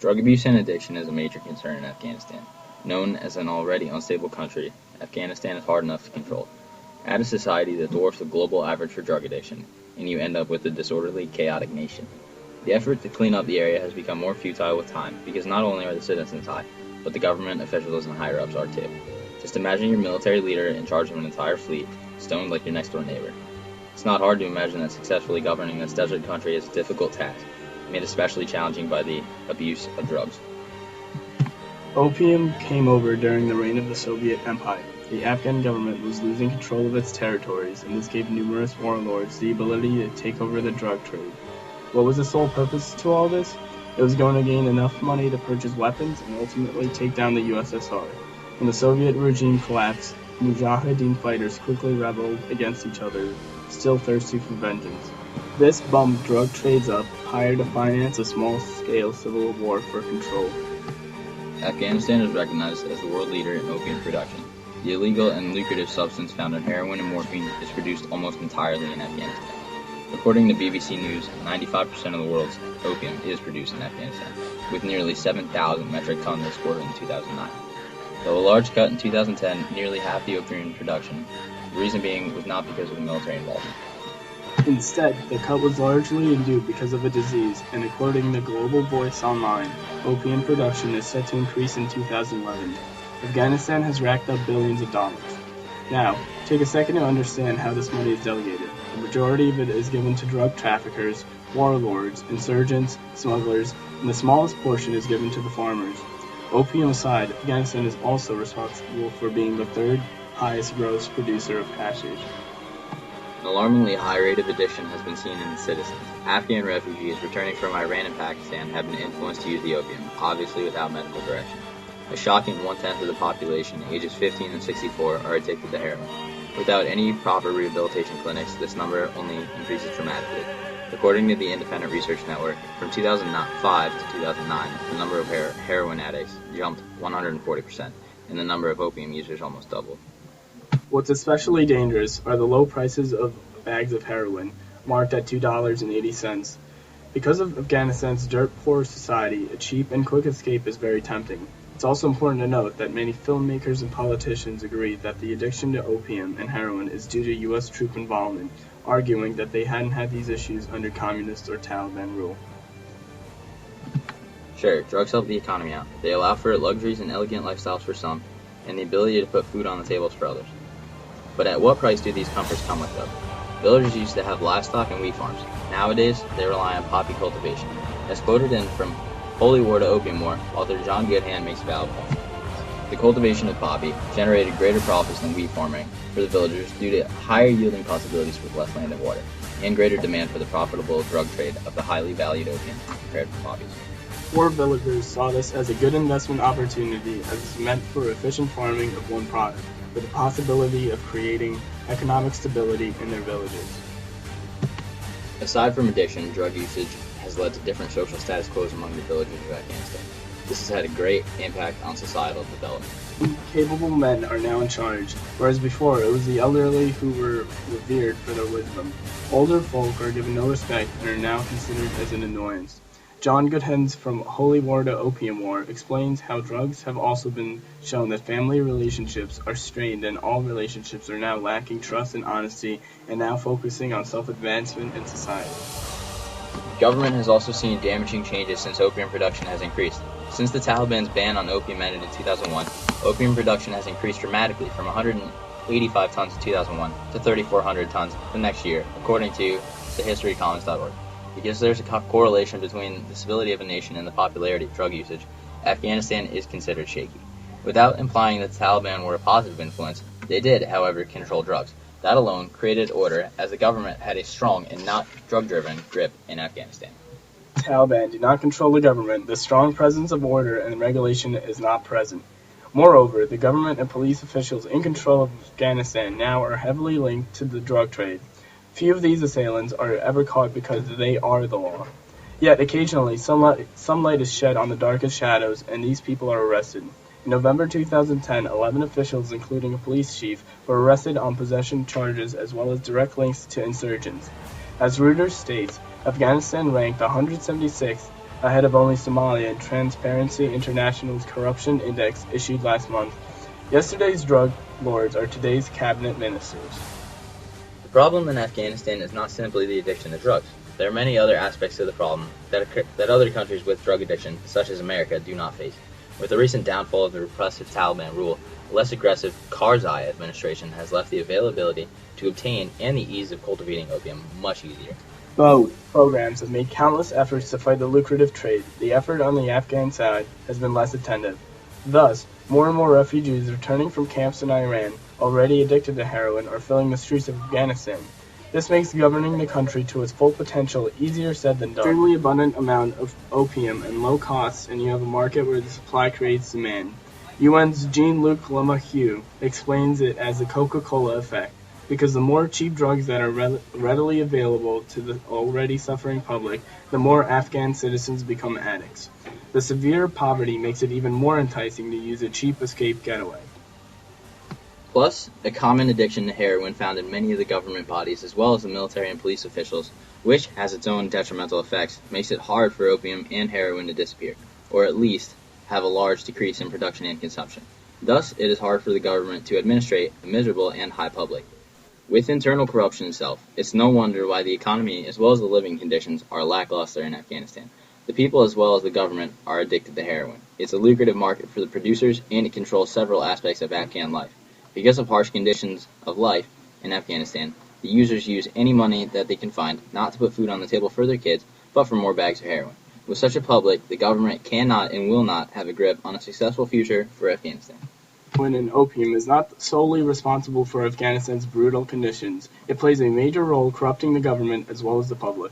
Drug abuse and addiction is a major concern in Afghanistan. Known as an already unstable country, Afghanistan is hard enough to control. Add a society that dwarfs the global average for drug addiction, and you end up with a disorderly, chaotic nation. The effort to clean up the area has become more futile with time, because not only are the citizens high, but the government officials and higher-ups are too. Just imagine your military leader in charge of an entire fleet, stoned like your next-door neighbor. It's not hard to imagine that successfully governing this desert country is a difficult task, made especially challenging by the abuse of drugs. Opium came over during the reign of the Soviet Empire. The Afghan government was losing control of its territories, and this gave numerous warlords the ability to take over the drug trade. What was the sole purpose to all this? It was going to gain enough money to purchase weapons and ultimately take down the USSR. When the Soviet regime collapsed, Mujahideen fighters quickly rebelled against each other, still thirsty for vengeance. This bumped drug trades up, higher to finance a small-scale civil war for control. Afghanistan is recognized as the world leader in opium production. The illegal and lucrative substance found in heroin and morphine is produced almost entirely in Afghanistan. According to BBC News, 95% of the world's opium is produced in Afghanistan, with nearly 7,000 metric tons exported in 2009. Though a large cut in 2010, nearly half the opium production, the reason being was not because of the military involvement. Instead, the cut was largely due because of a disease, and according to Global Voice Online, opium production is set to increase in 2011. Afghanistan has racked up billions of dollars. Now, take a second to understand how this money is delegated. The majority of it is given to drug traffickers, warlords, insurgents, smugglers, and the smallest portion is given to the farmers. Opium aside, Afghanistan is also responsible for being the third highest gross producer of hashish. An alarmingly high rate of addiction has been seen in its citizens. Afghan refugees returning from Iran and Pakistan have been influenced to use the opium, obviously without medical direction. A shocking one-tenth of the population, ages 15 and 64, are addicted to heroin. Without any proper rehabilitation clinics, this number only increases dramatically. According to the Independent Research Network, from 2005 to 2009, the number of heroin addicts jumped 140%, and the number of opium users almost doubled. What's especially dangerous are the low prices of bags of heroin, marked at $2.80. Because of Afghanistan's dirt-poor society, a cheap and quick escape is very tempting. It's also important to note that many filmmakers and politicians agree that the addiction to opium and heroin is due to U.S. troop involvement, arguing that they hadn't had these issues under communist or Taliban rule. Sure, drugs help the economy out. They allow for luxuries and elegant lifestyles for some, and the ability to put food on the tables for others. But at what price do these comforts come with, though? Villagers used to have livestock and wheat farms. Nowadays, they rely on poppy cultivation. As quoted in From Holy War to Opium War, author John Goodhand makes a valid point. The cultivation of poppy generated greater profits than wheat farming for the villagers due to higher yielding possibilities with less land and water, and greater demand for the profitable drug trade of the highly valued opium compared to poppies. Poor villagers saw this as a good investment opportunity as it meant for efficient farming of one product, with the possibility of creating economic stability in their villages. Aside from addiction, drug usage has led to different social status quos among the villagers of Afghanistan. This has had a great impact on societal development. Capable men are now in charge, whereas before it was the elderly who were revered for their wisdom. Older folk are given no respect and are now considered as an annoyance. John Goodhand From Holy War to Opium War explains how drugs have also been shown that family relationships are strained and all relationships are now lacking trust and honesty and now focusing on self-advancement in society. Government has also seen damaging changes since opium production has increased. Since the Taliban's ban on opium ended in 2001, opium production has increased dramatically from 185 tons in 2001 to 3,400 tons the next year, according to thehistorycommons.org. Because there's a correlation between the stability of a nation and the popularity of drug usage, Afghanistan is considered shaky. Without implying that the Taliban were a positive influence, they did, however, control drugs. That alone created order, as the government had a strong and not drug-driven grip in Afghanistan. Taliban do not control the government. The strong presence of order and regulation is not present. Moreover, the government and police officials in control of Afghanistan now are heavily linked to the drug trade. Few of these assailants are ever caught because they are the law. Yet occasionally some light is shed on the darkest shadows and these people are arrested. In November 2010, 11 officials, including a police chief, were arrested on possession charges as well as direct links to insurgents. As Reuters states, Afghanistan ranked 176th ahead of only Somalia in Transparency International's Corruption Index issued last month. Yesterday's drug lords are today's cabinet ministers. The problem in Afghanistan is not simply the addiction to drugs. There are many other aspects to the problem that other countries with drug addiction, such as America, do not face. With the recent downfall of the repressive Taliban rule, a less aggressive Karzai administration has left the availability to obtain and the ease of cultivating opium much easier. Both programs have made countless efforts to fight the lucrative trade. The effort on the Afghan side has been less attentive. Thus, more and more refugees returning from camps in Iran, already addicted to heroin, are filling the streets of Afghanistan. This makes governing the country to its full potential easier said than done. Extremely abundant amount of opium and low costs, and you have a market where the supply creates demand. UN's Jean-Luc Lemaitre explains it as the Coca-Cola effect, because the more cheap drugs that are readily available to the already suffering public, the more Afghan citizens become addicts. The severe poverty makes it even more enticing to use a cheap escape getaway. Plus, a common addiction to heroin found in many of the government bodies as well as the military and police officials, which has its own detrimental effects, makes it hard for opium and heroin to disappear, or at least have a large decrease in production and consumption. Thus, it is hard for the government to administrate a miserable and high public. With internal corruption itself, it's no wonder why the economy as well as the living conditions are lackluster in Afghanistan. The people as well as the government are addicted to heroin. It's a lucrative market for the producers, and it controls several aspects of Afghan life. Because of harsh conditions of life in Afghanistan, the users use any money that they can find not to put food on the table for their kids, but for more bags of heroin. With such a public, the government cannot and will not have a grip on a successful future for Afghanistan. Heroin and opium is not solely responsible for Afghanistan's brutal conditions. It plays a major role corrupting the government as well as the public.